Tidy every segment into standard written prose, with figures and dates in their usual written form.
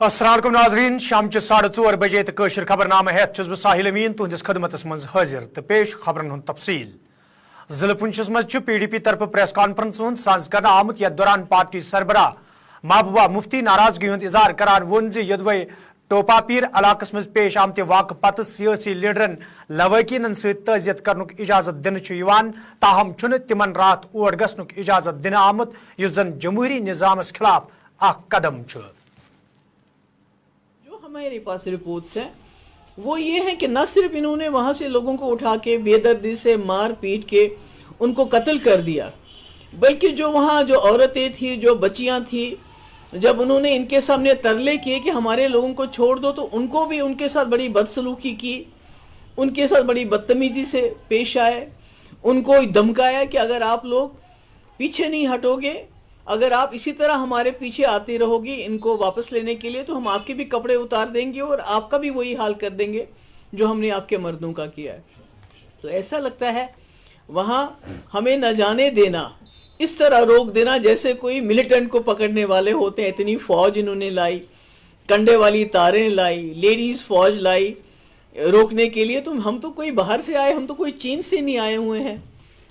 अस्सलाम नाजरीन शाम 4:30 बजे तो कशर खबरनामा हेत बह साहिल अमीन तुहदिस खदमतस मज हाजिर तो पेश खबरन हुंद तफसील। जिले पुंछस मज PDP तरफ प्रेस कॉन्फ्रेंस साज कर आमुत यथ दौरान पार्टी सरबराह महबूबा मुफ्ती नाराजगी हुंद इजहार करान वोन यदवे टोपापीर इलाकस मज पेश आमत वाक़ पत सियासी लीडरन लवाकिन तजियत करनुक इजाजत दिन ताहम तिमन रात और गसनुक इजाजत दिन आमुत युस जन जमहूरी निजामस खिलाफ अख कदम छ। हमारे पास रिपोर्ट्स हैं वो ये है कि न सिर्फ इन्होंने वहां से लोगों को उठा के बेदर्दी से मार पीट के उनको कत्ल कर दिया, बल्कि जो वहां जो औरतें थी, जो बच्चियां थी, जब उन्होंने इनके सामने तरले किए कि हमारे लोगों को छोड़ दो, तो उनको भी उनके साथ बड़ी बदसलूकी की, उनके साथ बड़ी बदतमीजी से पेश आए, उनको धमकाया कि अगर आप लोग पीछे नहीं हटोगे, अगर आप इसी तरह हमारे पीछे आती रहोगी इनको वापस लेने के लिए, तो हम आपके भी कपड़े उतार देंगे और आपका भी वही हाल कर देंगे जो हमने आपके मर्दों का किया है। तो ऐसा लगता है वहां हमें न जाने देना, इस तरह रोक देना जैसे कोई मिलिटेंट को पकड़ने वाले होते हैं। इतनी फौज इन्होंने लाई, कंडे वाली तारें लाई, लेडीज फौज लाई रोकने के लिए। तो हम तो कोई बाहर से आए, हम तो कोई चीन से नहीं आए हुए हैं,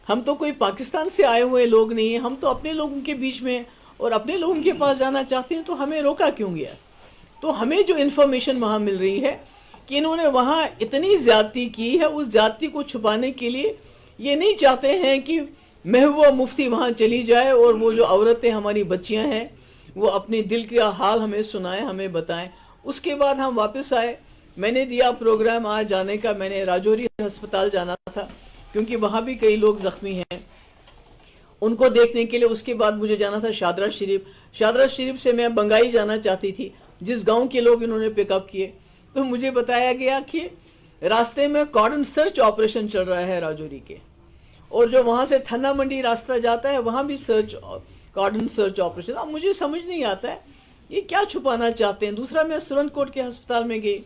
हम तो कोई पाकिस्तान से आए हुए लोग नहीं हैं, हम तो अपने लोगों के बीच में और अपने लोगों के पास जाना चाहते हैं, तो हमें रोका क्यों गया? तो हमें जो इन्फॉर्मेशन वहाँ मिल रही है कि इन्होंने वहाँ इतनी ज्यादती की है, उस ज्यादती को छुपाने के लिए ये नहीं चाहते हैं कि महबूबा मुफ्ती वहाँ चली जाए और वो जो औरतें हमारी बच्चियाँ हैं वो अपने दिल का हाल हमें सुनाएं, हमें बताएं। उसके बाद हम वापस आए, मैंने दिया प्रोग्राम आज जाने का, मैंने राजौरी अस्पताल जाना था क्योंकि वहां भी कई लोग जख्मी हैं, उनको देखने के लिए। उसके बाद मुझे जाना था शादरा शरीफ, शादरा शरीफ से मैं बंगाई जाना चाहती थी, जिस गांव के लोग इन्होंने पिकअप किए। तो मुझे बताया गया कि रास्ते में कॉर्डन सर्च ऑपरेशन चल रहा है राजौरी के, और जो वहां से ठन्ना मंडी रास्ता जाता है वहां भी कॉर्डन सर्च ऑपरेशन। अब मुझे समझ नहीं आता है ये क्या छुपाना चाहते हैं। दूसरा, मैं सुरनकोट के अस्पताल में गई,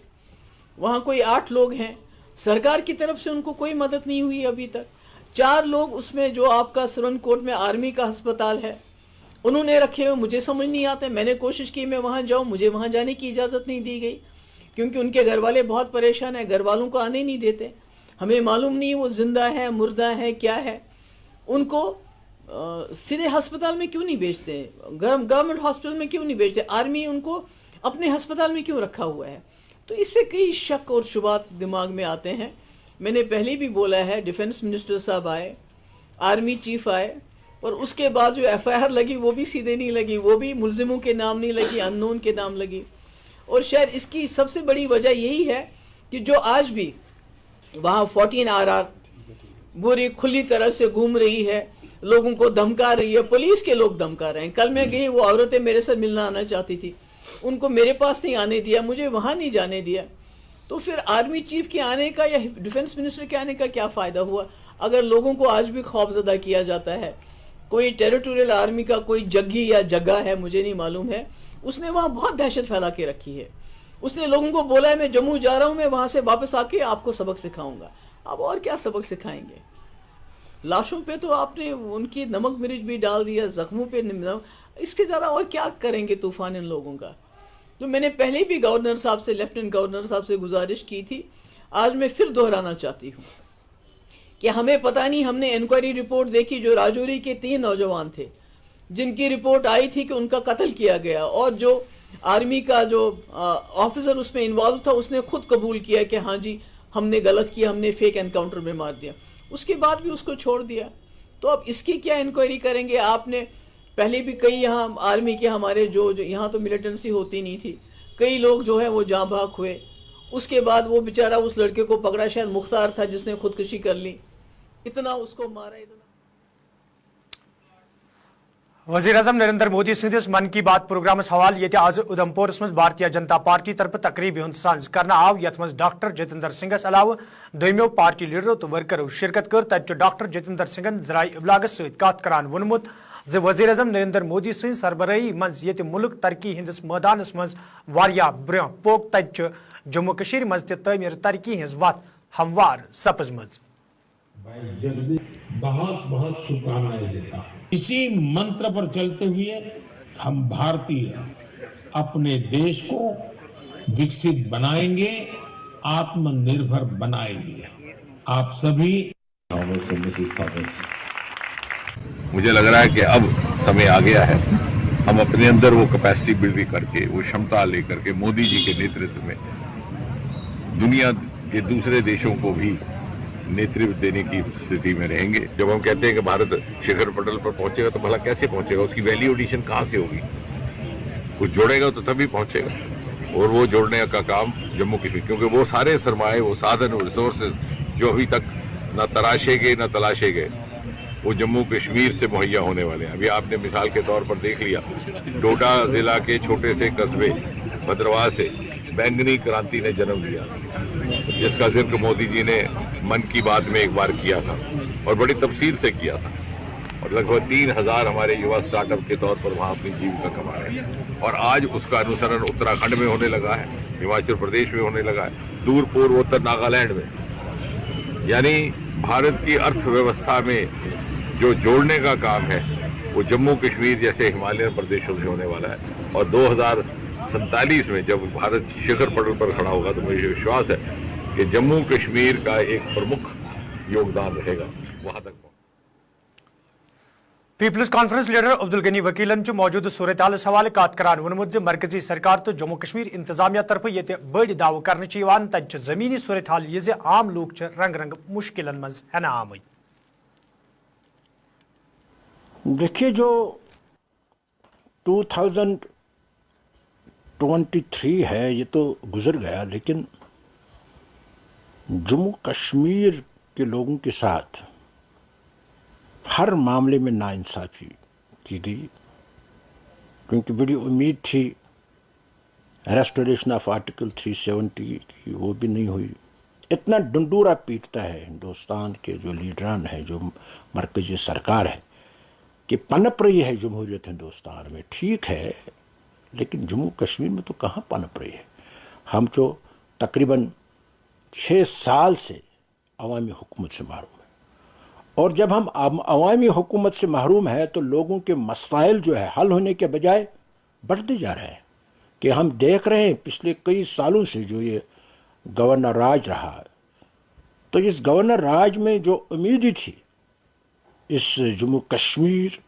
वहां कोई 8 लोग हैं, सरकार की तरफ से उनको कोई मदद नहीं हुई अभी तक। 4 लोग उसमें जो आपका सुरनकोट में आर्मी का अस्पताल है उन्होंने रखे हुए, मुझे समझ नहीं आता। मैंने कोशिश की मैं वहां जाऊं, मुझे वहां जाने की इजाजत नहीं दी गई क्योंकि उनके घर वाले बहुत परेशान हैं, घर वालों को आने नहीं देते। हमें मालूम नहीं वो जिंदा है मुर्दा है क्या है। उनको सीधे अस्पताल में क्यों नहीं भेजते, गवर्नमेंट हॉस्पिटल में क्यों नहीं भेजते, आर्मी उनको अपने अस्पताल में क्यों रखा हुआ है? तो इससे कई शक और शुबात दिमाग में आते हैं। मैंने पहले भी बोला है, डिफेंस मिनिस्टर साहब आए, आर्मी चीफ आए, और उसके बाद जो FIR लगी वो भी सीधे नहीं लगी, वो भी मुल्जिमों के नाम नहीं लगी, अननोन के नाम लगी। और शायद इसकी सबसे बड़ी वजह यही है कि जो आज भी वहाँ 14 RR बुरी खुली तरह से घूम रही है, लोगों को धमका रही है, पुलिस के लोग धमका रहे हैं। कल मैं गई, वो औरतें मेरे साथ मिलना आना चाहती थी, उनको मेरे पास नहीं आने दिया, मुझे वहां नहीं जाने दिया। तो फिर आर्मी चीफ के आने का या डिफेंस मिनिस्टर के आने का क्या फायदा हुआ अगर लोगों को आज भी खौफजदा किया जाता है? कोई टेरिटोरियल आर्मी का कोई जग्गी या जगह है, मुझे नहीं मालूम है, उसने वहां बहुत दहशत फैला के रखी है। उसने लोगों को बोला है मैं जम्मू जा रहा हूं, मैं वहां से वापस आके आपको सबक सिखाऊंगा। अब और क्या सबक सिखाएंगे? लाशों पे तो आपने उनकी नमक मिर्च भी डाल दिया, जख्मों पे, इसके ज्यादा और क्या करेंगे तूफान इन लोगों का? जो मैंने पहले भी गवर्नर साहब से, लेफ्टिनेंट गवर्नर साहब से गुजारिश की थी, आज मैं फिर दोहराना चाहती हूँ कि हमें पता नहीं, हमने इंक्वायरी रिपोर्ट देखी, जो राजौरी के 3 नौजवान थे जिनकी रिपोर्ट आई थी कि उनका कत्ल किया गया, और जो आर्मी का जो ऑफिसर उसमें इन्वॉल्व था उसने खुद कबूल किया कि हाँ जी हमने गलत किया, हमने फेक एनकाउंटर में मार दिया। उसके बाद भी उसको छोड़ दिया। तो अब इसकी क्या इंक्वायरी करेंगे? आपने पहले भी कई यहाँ आर्मी के हमारे जो यहाँ तो मिलिटेंसी होती नहीं थी, कई लोग जो है वो जाँ भाग हुए। उसके बाद वो बेचारा उस लड़के को पकड़ा, शायद मुख्तार था जिसने खुदकुशी कर ली, इतना उसको मारा, इतना। वज़ीर आज़म नरेंद्र मोदी सिंधिस मन की बात प्रोग्राम हवाल ये आज उधमपुर मज भारतीय जनता पार्टी तरफ तकरीब हुंद सांझ करना आव, यथ मज डॉक्टर जितेंद्र सिंहस अलाव दोमो पार्टी लीडरों तो वर्करों शिरकत कर। तत डॉक्टर जितेंद्र सिंहन ज़राए इब्लागस सत कत करान वोनमुत ज़ वज़ीर आज़म नरेंद्र मोदी सिंह सरबराही मज ये मुल्क तरक्की हंदिस मैदानस मज वारिया ब्रोह पोक, तत जम्मू कश्मीर मज तमीर तरक्की हज वत हमवार सपजमज। बहुत बहुत शुभकामनाएं देता हूं। इसी मंत्र पर चलते हुए हम भारतीय अपने देश को विकसित बनाएंगे, आत्मनिर्भर बनाएंगे। आप सभी मुझे लग रहा है कि अब समय आ गया है, हम अपने अंदर वो कैपेसिटी बिल्ड करके, वो क्षमता लेकर के मोदी जी के नेतृत्व में दुनिया के दूसरे देशों को भी नेतृत्व देने की स्थिति में रहेंगे। जब हम कहते हैं कि भारत शिखर पटल पर पहुंचेगा तो भला कैसे पहुंचेगा, उसकी वैल्यू एडिशन कहाँ से होगी? कुछ जोड़ेगा तो तभी पहुंचेगा, और वो जोड़ने का काम जम्मू कश्मीर, क्योंकि वो सारे सरमाए, वो साधन, वो रिसोर्सेज जो अभी तक न तराशे गए न तलाशे गए, वो जम्मू कश्मीर से मुहैया होने वाले हैं। अभी आपने मिसाल के तौर पर देख लिया, डोडा जिला के छोटे से कस्बे भद्रवाह से बैंगनी क्रांति ने जन्म लिया, जिसका जिक्र मोदी जी ने मन की बात में एक बार किया था और बड़ी तफसील से किया था, और लगभग 3000 हमारे युवा स्टार्टअप के तौर पर वहाँ अपनी जीविका कमा रहे हैं। और आज उसका अनुसरण उत्तराखंड में होने लगा है, हिमाचल प्रदेश में होने लगा है, दूर पूर्वोत्तर नागालैंड में। यानी भारत की अर्थव्यवस्था में जो जोड़ने का काम है वो जम्मू कश्मीर जैसे हिमालयन प्रदेशों से होने वाला है। और 2047 में जब भारत शिखर पटल पर खड़ा होगा तो मुझे विश्वास है कि जम्मू कश्मीर का एक प्रमुख योगदान रहेगा वहां तक। People's conference leader Abdul Gani वकीलन मौजूद सूरत हाल हवाले कत करान वोनमुत मरकजी सरकार तो जम्मू कश्मीर इंतजामिया तरफ ये बड़ दाव कर तत जमीनी सूरत हाल यह आम लोग रंग रंग मुश्किल मज हेना आमद। देखिए, जो 2023 है ये तो गुजर गया, लेकिन जम्मू कश्मीर के लोगों के साथ हर मामले में नाइंसाफी की गई, क्योंकि बड़ी उम्मीद थी रेस्टोरेशन ऑफ आर्टिकल 370 की, वो भी नहीं हुई। इतना डंडूरा पीटता है हिंदुस्तान के जो लीडरान हैं, जो मरकजी सरकार है, कि पनप रही है जमहूरियत हिंदुस्तान में, ठीक है, लेकिन जम्मू कश्मीर में तो कहाँ पनप रही है। हम तो तकरीबन 6 साल से अवामी हुकूमत से महरूम है, और जब हम अवामी हुकूमत से महरूम है तो लोगों के मसाइल जो है हल होने के बजाय बढ़ते जा रहे हैं। कि हम देख रहे हैं पिछले कई सालों से जो ये गवर्नर राज रहा है, तो इस गवर्नर राज में जो उम्मीद थी इस जम्मू कश्मीर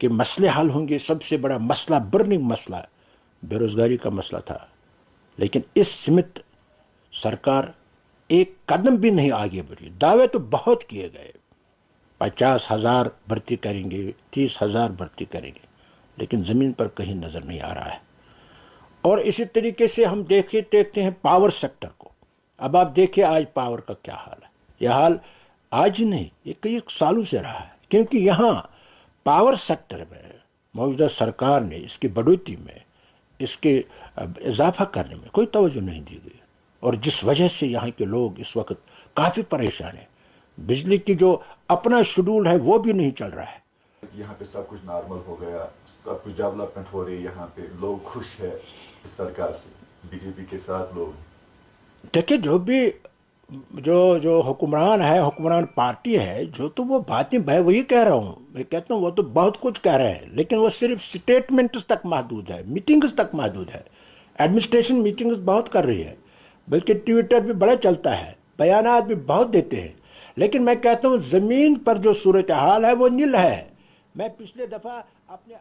के मसले हल होंगे, सबसे बड़ा मसला, बर्निंग मसला बेरोज़गारी का मसला था, लेकिन इस सिमत सरकार एक कदम भी नहीं आगे बढ़ी। दावे तो बहुत किए गए, 50,000 भर्ती करेंगे, 30,000 भर्ती करेंगे, लेकिन ज़मीन पर कहीं नज़र नहीं आ रहा है। और इसी तरीके से हम देखते हैं पावर सेक्टर को। अब आप देखिए आज पावर का क्या हाल है। यह हाल आज ही नहीं, ये कई सालों से रहा है, क्योंकि यहाँ पावर सेक्टर में मौजूदा सरकार ने इसकी बढ़ोतरी में, इसके इजाफा करने में कोई तवज्जो नहीं दी गई, और जिस वजह से यहाँ के लोग इस वक्त काफ़ी परेशान हैं। बिजली की जो अपना शेड्यूल है वो भी नहीं चल रहा है। यहाँ पे सब कुछ नॉर्मल हो गया, सब कुछ डेवलपमेंट हो रही है, यहाँ पे लोग खुश है इस सरकार से, बीजेपी के साथ लोग। देखिए, जो हुक्मरान है, हुक्मरान पार्टी है, जो तो वो बातें, मैं वही कह रहा हूँ, मैं कहता हूँ वो तो बहुत कुछ कह रहे हैं, लेकिन वो सिर्फ स्टेटमेंट्स तक महदूद है, मीटिंग्स तक महदूद है। एडमिनिस्ट्रेशन मीटिंग्स बहुत कर रही है, बल्कि ट्विटर भी बड़ा चलता है, बयानात भी बहुत देते हैं, लेकिन मैं कहता हूँ ज़मीन पर जो सूरत हाल है वो नील है। मैं पिछले दफ़ा अपने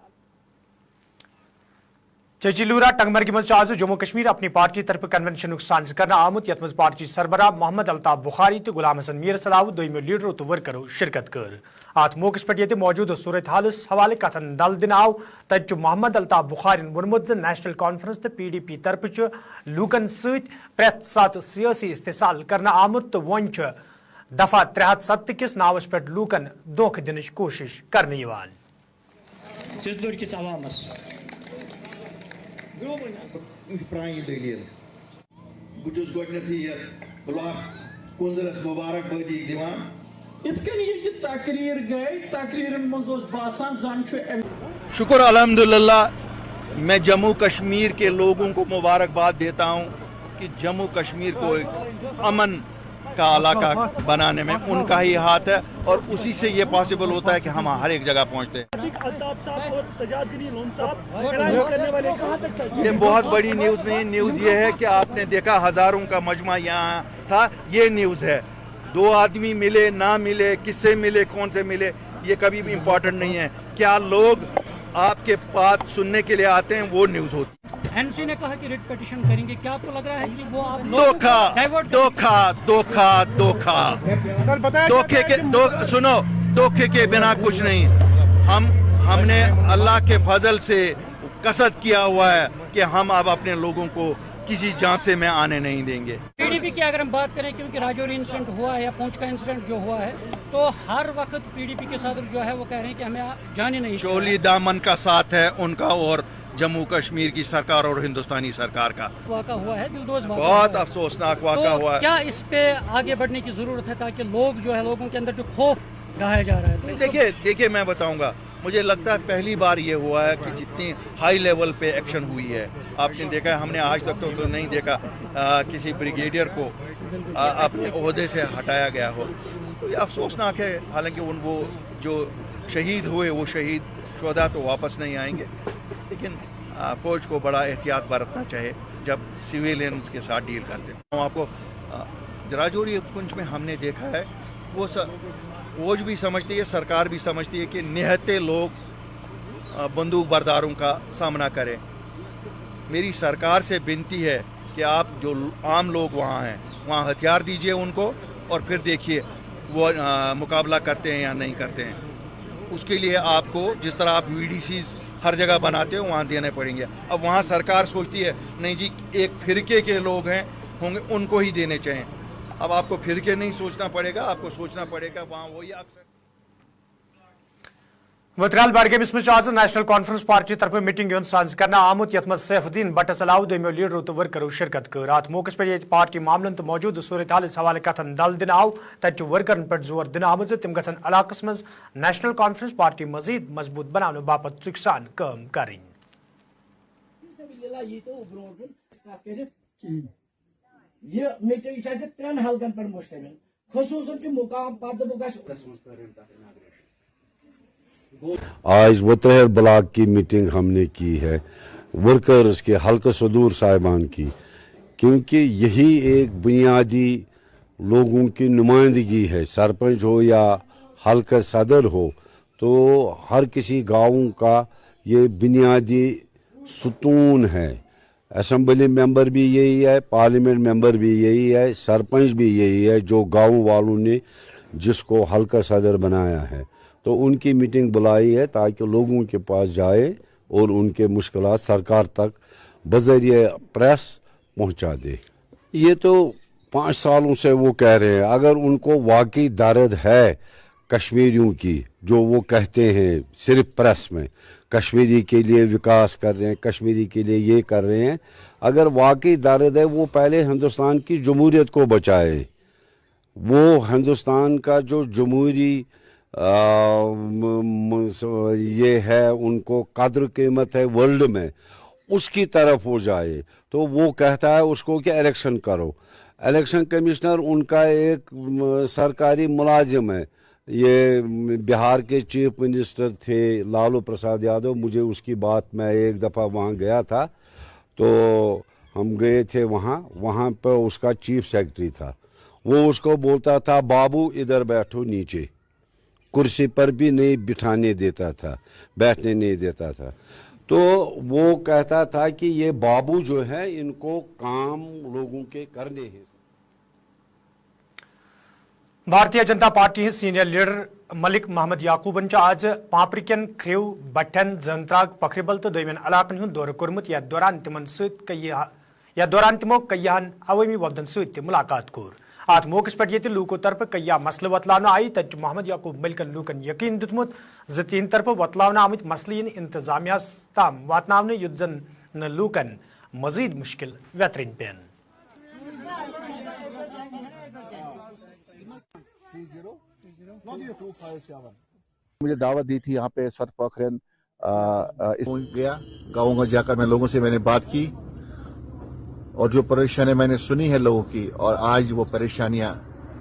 चचिलूरा टंगमर्गी मज आज जम्मू कश्मीर अपनी पार्टी तरफ कन्वेंशन साज कर आमुत यथ मज पार्टी सरबराह मोहम्मद अल्ताफ बुखारी तो गुलाम हसन मीर सलाह दोमो लीडरों तो वर्करों शिरकत कर। अत मौके पे ये मौजूद सूरत हालस हवाले कथन दल दिन आव तत मोहम्मद अल्ताफ बुखारी वोनमुत नेशनल कॉन्फ्रेंस तो PDP तरफ लूकन सत प्रेत सात सियासी इस्तेसाल कर आमुत तो वन दफा 307 किस नावस पे लूकन धोख दिन कोशिश करने प्राणी दलील बुझुस गोडनेथी ब्लॉक कुंजरस मुबारकबादी दिवान इतकन ये तकरीर गए तकरीरन मज ओस बासान जान शुक्र अल्हम्दुलिल्लाह। मैं जम्मू कश्मीर के लोगों को मुबारकबाद देता हूं कि जम्मू कश्मीर को एक अमन का इलाका बनाने में उनका ही हाथ है, और उसी से ये पॉसिबल होता है कि हम हर एक जगह पहुंचते हैं। ये बहुत बड़ी न्यूज़ नहीं, न्यूज़ ये है कि आपने देखा हजारों का मजमा यहाँ था, ये न्यूज़ है। 2 आदमी मिले ना मिले, किससे मिले, कौन से मिले, ये कभी भी इम्पोर्टेंट नहीं है। क्या लोग आपके बात सुनने के लिए आते हैं, वो न्यूज़ होती है। एनसी ने कहा कि रिट पिटीशन करेंगे, क्या आपको लग रहा है कि वो आप धोखे के बिना कुछ नहीं। हमने अल्लाह के फजल से कसद किया हुआ है कि हम अब अपने लोगों को किसी झांसे में आने नहीं देंगे। पीडीपी की अगर हम बात करें, क्योंकि राजौरी इंसिडेंट हुआ है या पूंछ का इंसिडेंट जो हुआ है, तो हर वक्त पीडीपी के साथ जो है वो कह रहे हैं कि हमें जाने नहीं। चोली दामन का साथ है उनका और जम्मू कश्मीर की सरकार और हिंदुस्तानी सरकार का। वाक़ा हुआ है, दिलदोज़ बहुत अफसोसनाक वाक़ा हुआ है। क्या इस पे आगे बढ़ने की जरूरत है ताकि लोग जो है, लोगों के अंदर जो खौफ ढाया जा रहा है? तो देखिए मैं बताऊंगा, मुझे लगता है पहली बार ये हुआ है कि जितनी हाई लेवल पे एक्शन हुई है। आपने देखा है, हमने आज तक तो नहीं देखा किसी ब्रिगेडियर को अपने ओहदे से हटाया गया हो। तो ये अफसोसनाक है। हालांकि वो जो शहीद हुए, वो शहीद शुहदा तो वापस नहीं आएंगे, लेकिन फौज को बड़ा एहतियात बरतना चाहिए जब सिविलियंस के साथ डील करते हैं। आपको राजौरी पुंछ में हमने देखा है, वो फौज भी समझती है, सरकार भी समझती है कि निहत्ते लोग बंदूक बरदारों का सामना करें। मेरी सरकार से विनती है कि आप जो आम लोग वहाँ हैं, वहाँ हथियार दीजिए उनको, और फिर देखिए वो मुकाबला करते हैं या नहीं करते हैं। उसके लिए आपको जिस तरह आप VDCs हर जगह बनाते हो, वहाँ देने पड़ेंगे। अब वहाँ सरकार सोचती है नहीं जी, एक फिरके के लोग हैं होंगे, उनको ही देने चाहिए। अब आपको फिरके नहीं सोचना पड़ेगा, आपको सोचना पड़ेगा वहाँ वही अक्सर। वत्राल बाड़गेमिस मज आज नेशनल कॉन्फ्रेंस पार्टी तरफ मीटिंग साज कर आमुत यथ मज सैफुद्दीन भट्टस अलाव दोमो लीडरों तो वर्करों शिरकत कर। अत मौके पे पार्टी मामलन तो मौजूद सूरत हाल हवाले कथन दल दिन आव, तत वर्करन पे जोर दिन आमुत तम गन इलाकस मज नेशनल कॉन्फ्रेंस पार्टी मजीद मजबूत बनाने बापत चुक सान काम करें। ये मीटिंग 3 हलकन पर मुश्तमिल, खसूसन मुकाम आज वत्रहल ब्लॉक की मीटिंग हमने की है, वर्कर्स के हल्का सदूर साहिबान की, क्योंकि यही एक बुनियादी लोगों की नुमाइंदगी है। सरपंच हो या हल्का सदर हो, तो हर किसी गाँव का ये बुनियादी सुतून है। असेंबली मेंबर भी यही है, पार्लियामेंट मेंबर भी यही है, सरपंच भी यही है, जो गांव वालों ने जिसको हल्का सदर बनाया है। तो उनकी मीटिंग बुलाई है ताकि लोगों के पास जाए और उनके मुश्किलात सरकार तक बज़रिए प्रेस पहुंचा दे। ये तो 5 सालों से वो कह रहे हैं। अगर उनको वाकई दर्द है कश्मीरियों की, जो वो कहते हैं सिर्फ प्रेस में, कश्मीरी के लिए विकास कर रहे हैं, कश्मीरी के लिए ये कर रहे हैं, अगर वाकई दर्द है, वो पहले हिंदुस्तान की जमहूरियत को बचाए। वो हिंदुस्तान का जो जमहूरी ये है, उनको कद्र कीमत है वर्ल्ड में, उसकी तरफ हो जाए। तो वो कहता है उसको कि इलेक्शन करो। इलेक्शन कमिश्नर उनका एक सरकारी मुलाजिम है। ये बिहार के चीफ मिनिस्टर थे लालू प्रसाद यादव। मुझे उसकी बात, मैं एक दफ़ा वहाँ गया था, तो हम गए थे वहाँ पर उसका चीफ सेक्रेटरी था। वो उसको बोलता था, बाबू इधर बैठो नीचे, कुर्सी पर भी नहीं बिठाने देता था, बैठने नहीं देता था। तो वो कहता था कि ये बाबू जो है, इनको काम लोगों के करने हैं। Bharatiya Janata party senior leader Malik Mohammad याकूबन आज पापरिकन क्रेव बटन जंत्राग पखरिबल तो दोमन इलाकन हुंद दौर कोरमुत। या दौरान तिमो कय्यान अवामी वफदन सत मुलाकात कोर। अत मौके पे लूको तरफ कय्या मसल वतलान आई, तत मोहम्मद याकूब मलिकन लूकन यकीन दितमुत ज तीन तरफ वतलान आमत मसलिन इंतजामिया ताम वातनावने युद्ध जन लूकन मजीद मुश्किल व्यतरिन पेन। मुझे दावत दी थी यहाँ पे स्वत पोखरन गया। गाँव में जाकर मैं लोगों से मैंने बात की और जो परेशानी मैंने सुनी है लोगों की, और आज वो परेशानियां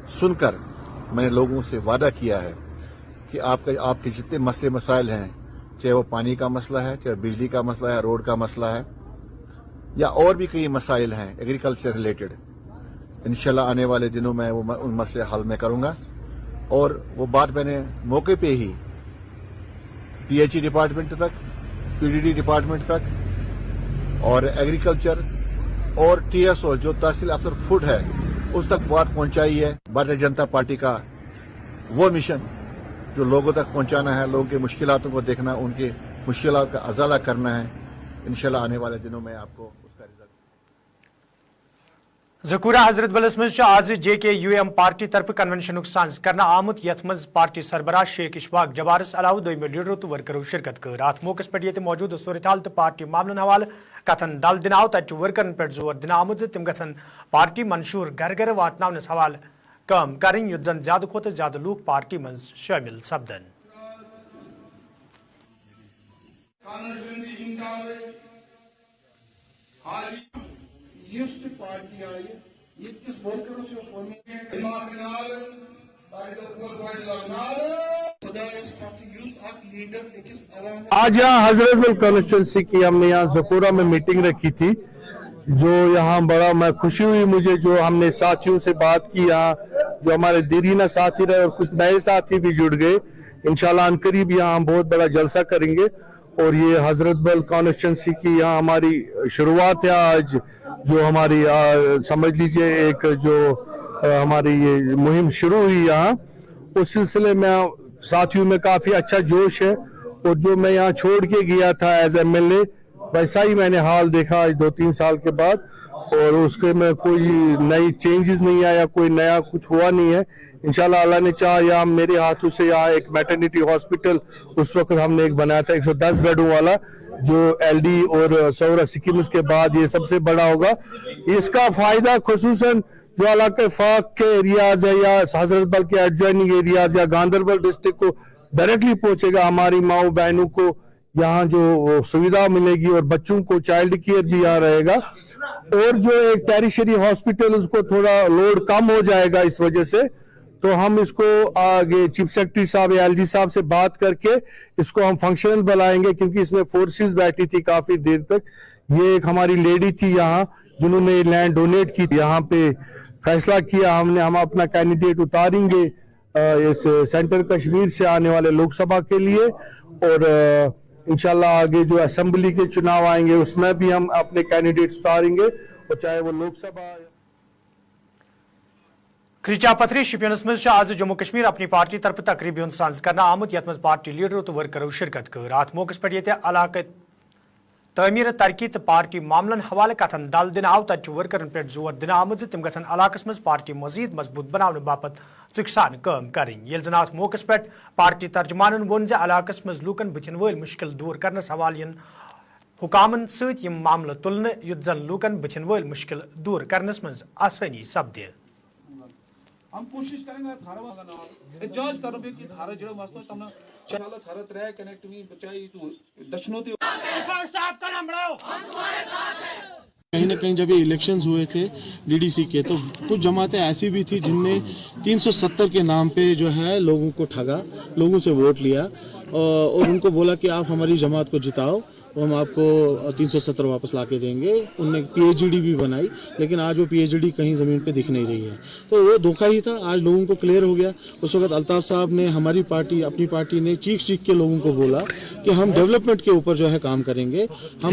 सुनकर मैंने लोगों से वादा किया है कि आपके जितने मसले मसाइल हैं, चाहे वो पानी का मसला है, चाहे बिजली का मसला है, रोड का मसला है, या और भी कई मसाइल हैं एग्रीकल्चर रिलेटेड, इंशाल्लाह आने वाले दिनों में उन मसले हल में करूंगा। और वो बात मैंने मौके पे ही पीएचई डिपार्टमेंट तक, पीडीडी डिपार्टमेंट तक और एग्रीकल्चर और टीएसओ जो तहसील अफसर फूड है उस तक बात पहुंचाई है। भारतीय जनता पार्टी का वो मिशन जो लोगों तक पहुंचाना है, लोगों की मुश्किलातों को देखना, उनके मुश्किलात का अजाला करना है, इंशाल्लाह आने वाले दिनों में आपको उसका रिजल्ट। जकूरा हजरत बलस मज आज JKUM पार्टी तरफ कन्वेंशन साज करना आमुत यथ मज पार्टी सरबराह शेख इशफाक जबारस अलाव दोयमो लीडरों तो वर्करों शिरकत कर। अत मौके पे ये मौजूद सूरत हाल तो पार्टी मामलन हवाले कथन दल दिन आव तत वर्करन पे जोर दिन आमुत तम गन पार्टी मंशूर घर घर वातनस हवाले कम करें युत जन ज्यादा खोत ज्यादा लूक पार्टी मज शामिल सपदन। आज यहाँ हजरतबल कॉन्स्टिट्यूंसी की हमने यहाँ जकोरा में मीटिंग रखी थी, जो यहाँ बड़ा मैं खुशी हुई मुझे, जो हमने साथियों से बात की, यहाँ जो हमारे दीरीना साथी रहे और कुछ नए साथी भी जुड़ गए। इंशाल्लाह अनकरीब यहाँ हम बहुत बड़ा जलसा करेंगे और ये हजरतबल कॉन्स्टिट्यूंसी की यहाँ हमारी शुरुआत है आज, जो हमारी समझ लीजिए एक जो हमारी ये मुहिम शुरू हुई यहाँ, उस सिलसिले में साथियों में काफी अच्छा जोश है। और जो मैं यहाँ छोड़ के गया था एज MLA, वैसा ही मैंने हाल देखा आज 2-3 साल के बाद, और उसके में कोई नई चेंजेस नहीं आया, कोई नया कुछ हुआ नहीं है। इंशाल्लाह अल्लाह ने चाहा यहाँ मेरे हाथों से यहाँ एक मैटरनिटी हॉस्पिटल उस वक्त हमने एक बनाया था 110 बेडों वाला, जो LD और सौरा सिक्किम के बाद ये सबसे बड़ा होगा। इसका फायदा खुसूसन जो इलाके फाक के एरियाज है या हजरतबल के एडजॉइनिंग एरियाज या गांधरबल डिस्ट्रिक्ट को डायरेक्टली पहुंचेगा। हमारी माओ बहनों को यहाँ जो सुविधा मिलेगी और बच्चों को चाइल्ड केयर भी यहाँ रहेगा। और जो एक टेरिशरी हॉस्पिटल उसको थोड़ा लोड कम हो जाएगा इस वजह से, तो हम इसको आगे चीफ सेक्रेटरी साहब या LG साहब से बात करके इसको हम फंक्शनल बनाएंगे, क्योंकि इसमें फोर्सेस बैठी थी काफी देर तक। ये एक हमारी लेडी थी यहाँ जिन्होंने लैंड डोनेट की, यहाँ पे फैसला किया हमने हम अपना कैंडिडेट उतारेंगे इस सेंट्रल कश्मीर से आने वाले लोकसभा के लिए, और इंशाल्लाह आगे जो असेंबली के चुनाव आएंगे उसमें भी हम अपने कैंडिडेट उतारेंगे, और चाहे वो लोकसभा। क्रिचा पथरी शिपियनस मज आज जम्मू कश्मीर अपनी पार्टी तरफ तकरीबन सांस करना आमुत यथ मज पार्टी लीडरों तो वर्करों शिरकत कर। अत मौके पे ये इलाके तमीर तरक्की तो पार्टी मामलन हवाले कथन दल दिन आव तत वर्करन पे जोर दिन आमुत तम गन इलाकस मज पार्टी मजीद मजबूत बनाने बापत चुकसान काम करें। ये जन अत मौके पे पार्टी तर्जमानन वोन इलाकस मज लूकन बुथन वल मुश्किल दूर करनस हवाले हुकामन सत मामल तुलन युत जन लूकन बुथन वल मुश्किल दूर करनस मज आसानी सपदे। हम कोशिश करेंगे जांच करो कि धारा जो वास्तव तमना चला धारा 3 कनेक्ट भी बचाई तो दशनोती साहब का नाम बढ़ाओ, हम तुम्हारे साथ हैं। कहीं न कहीं जब ये इलेक्शंस हुए थे DDC के, तो कुछ जमातें ऐसी भी थी जिनने 370 के नाम पे जो है लोगों को ठगा, लोगों से वोट लिया और उनको बोला कि आप हमारी जमात को जिताओ तो हम आपको 370 वापस ला के देंगे। उनने PhD भी बनाई, लेकिन आज वो PhD कहीं ज़मीन पे दिख नहीं रही है, तो वो धोखा ही था। आज लोगों को क्लियर हो गया। उस वक्त अल्ताफ साहब ने, हमारी पार्टी, अपनी पार्टी ने चीख के लोगों को बोला कि हम डेवलपमेंट के ऊपर जो है काम करेंगे, हम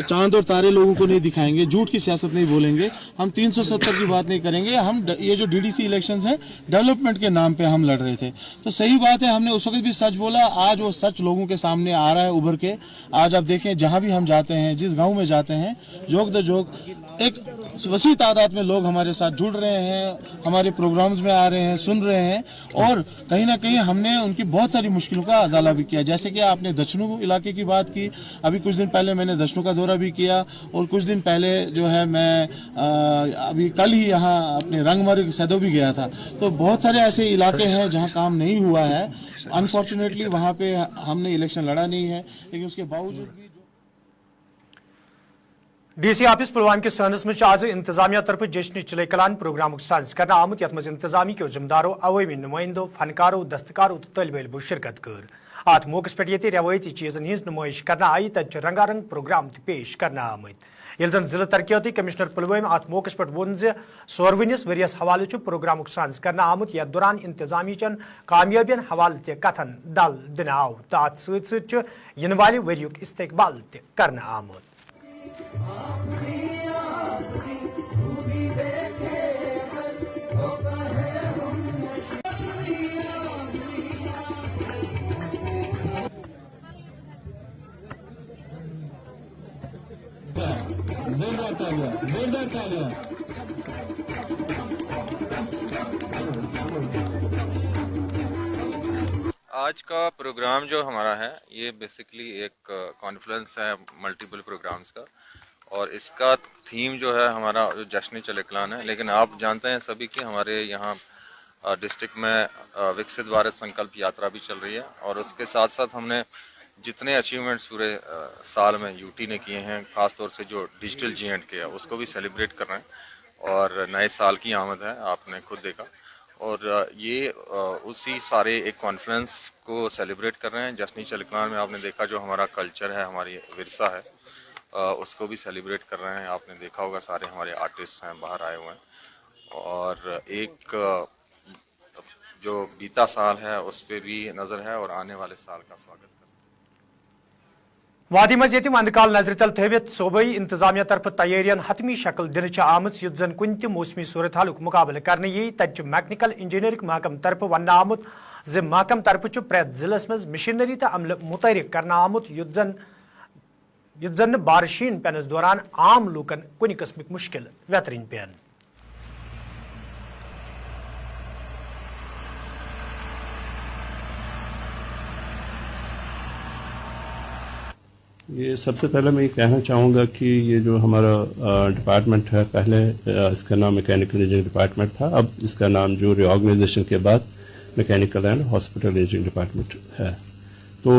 चांद और तारे लोगों को नहीं दिखाएंगे, झूठ की सियासत नहीं बोलेंगे, हम 370 की बात नहीं करेंगे, हम ये जो DDC इलेक्शंस हैं डेवलपमेंट के नाम पे हम लड़ रहे थे। तो सही बात है, हमने उस वक्त भी सच बोला, आज वो सच लोगों के सामने आ रहा है उभर के। आज आप देखें जहां भी हम जाते हैं, जिस गांव में जाते हैं, जोग द जोग एक वसी तादाद में लोग हमारे साथ जुड़ रहे हैं, हमारे प्रोग्राम्स में आ रहे हैं, सुन रहे हैं, और कहीं ना कहीं हमने उनकी बहुत सारी मुश्किलों का अजाला भी किया। जैसे कि आपने दक्षिणू इलाके की बात की, अभी कुछ दिन पहले मैंने दक्षिणू का दौरा भी किया, और कुछ दिन पहले जो है मैं अभी कल ही यहाँ अपने रंगमर्ग सैदो भी गया था। तो बहुत सारे ऐसे इलाके हैं जहाँ काम नहीं हुआ है। अनफॉर्चुनेटली वहाँ पे हमने इलेक्शन लड़ा नहीं है, लेकिन उसके बावजूद भी DC ऑफिस पुलवामा के सहनस में आज इंतजामिया तरफ जश्न चिले कलान प्रोग्राम साज कर आमुत यथ इंतजामी के जिम्मेदारों अवामी नुमाइंदों फनकारों दस्तकारों तो तलब इल्मो शिरकत कर अत मौके पे ये रवायती चीजन हज नुमाइश करना आई तत रंगारंग प्रोग्राम पेश करना आमत यह जिला तरक्याती कमिश्नर पुलवामा अत मौके पे वोन सोरवनिस वरियस हवाले प्रोग्राम साज करना आमुत यथ दौरान इंतजामी चन कामयाबियन हवाले कथन दल दिन आव तो अत इन वाले वरियुक इस्तकबाल करना आमुत। आज का प्रोग्राम जो हमारा है ये बेसिकली एक कॉन्फ्रेंस है मल्टीपल प्रोग्राम्स का, और इसका थीम जो है हमारा जो जश्न चले कलान है। लेकिन आप जानते हैं सभी कि हमारे यहाँ डिस्ट्रिक्ट में विकसित भारत संकल्प यात्रा भी चल रही है, और उसके साथ साथ हमने जितने अचीवमेंट्स पूरे साल में यूटी ने किए हैं, ख़ास तौर से जो डिजिटल J&K है उसको भी सेलिब्रेट कर रहे हैं। और नए साल की आमद है, आपने खुद देखा, और ये उसी सारे एक कॉन्फ्रेंस को सेलिब्रेट कर रहे हैं। जश्न चले कलान में आपने देखा जो हमारा कल्चर है, हमारी विरसा है, उसको भी सेलिब्रेट कर रहे हैं। आपने देखा होगा सारे हमारे आर्टिस्ट हैं बाहर आए हुए हैं, और एक जो बीता साल है उस पर भी नज़र है और आने वाले साल का स्वागत है। वादी मज ये वंदकाल नजर तल थवित सूबाई इंतजामिया तरफ तैयारियन हतमी शक्ल दिन आमत युत जन कुन त मौसमी सूरत हालुक मुकाबले करने यी तत मैकेनिकल इंजीनियरिंग महकम तरफ वन आमुत ज महकम तरफ प्रेत जिलस मज मशीनरी तो अमल मुतहरिक करना आमुत युत जन बारिशीन पेनस दौरान आम लूकन कुन किस्मिक मुश्किल वेतरिन पेन। ये सबसे पहले मैं ये कहना चाहूँगा कि ये जो हमारा डिपार्टमेंट है, पहले इसका नाम मैकेनिकल इंजीनियरिंग डिपार्टमेंट था, अब इसका नाम जो रिऑर्गेनाइजेशन के बाद mechanical and hospital engineering department है। तो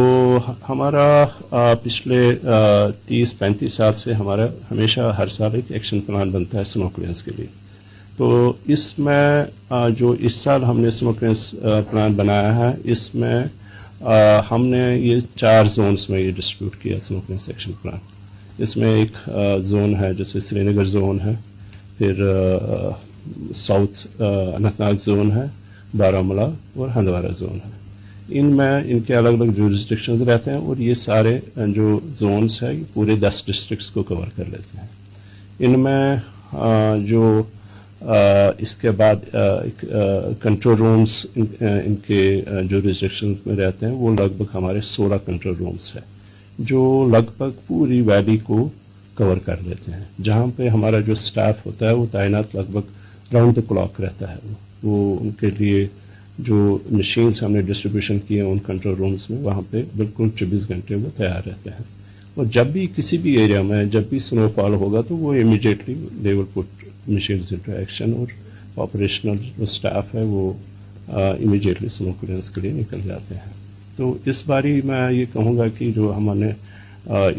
हमारा पिछले 30-35 साल से हमारा हमेशा हर साल एक एक्शन प्लान बनता है स्नो क्लियरेंस के लिए। तो इसमें जो इस साल हमने स्नो क्लियरेंस प्लान बनाया है, इसमें हमने ये 4 जोन्स में ये डिस्ट्रीब्यूट किया स्नो क्लियरेंस एक्शन प्लान। इसमें एक जोन है जैसे श्रीनगर जोन है, फिर साउथ अनंतनाग जोन है, बारामूला और हंदवारा जोन है। इनमें इनके अलग अलग जुरिस्डिक्शंस रहते हैं, और ये सारे जो जोन्स है पूरे 10 डिस्ट्रिक्ट्स को कवर कर लेते हैं। इनमें जो इसके बाद कंट्रोल रूम्स इनके जो जुरिस्डिक्शन में रहते हैं वो लगभग हमारे 16 कंट्रोल रूम्स है, जो लगभग पूरी वैली को कवर कर लेते हैं। जहाँ पे हमारा जो स्टाफ होता है वो तैनात लगभग राउंड द क्लॉक रहता है। वो उनके लिए जो मशीन्स हमने डिस्ट्रीब्यूशन किए उन कंट्रोल रूम्स में, वहाँ पे बिल्कुल 24 घंटे वो तैयार रहते हैं। और जब भी किसी भी एरिया में जब भी स्नोफॉल होगा तो वो immediately they will put machines into action, और ऑपरेशनल जो स्टाफ है वो इमीडिएटली स्नो क्लियरेंस के लिए निकल जाते हैं। तो इस बारी मैं ये कहूँगा कि जो हमने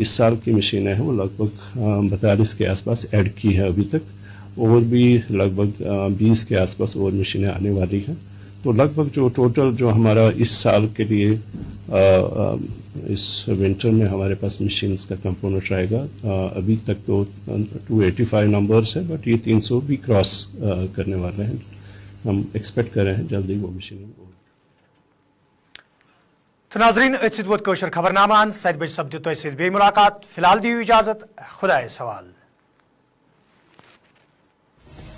इस साल की मशीनें हैं वो लगभग 42 के आसपास ऐड की है अभी तक, और भी लगभग 20 के आसपास और मशीनें आने वाली हैं। तो लगभग जो टोटल जो हमारा इस साल के लिए इस विंटर में हमारे पास मशीन्स का कंपोनेंट रहेगा। अभी तक तो 285 नंबर्स है, बट ये 300 भी क्रॉस करने वाले हैं। हम एक्सपेक्ट कर रहे हैं जल्दी वो मशीनें। तो नाजरीन खबरनामा 7 बजे सपद तुम बे मुलाकात। फिलहाल दियो इजाजत, खुदा सवाल।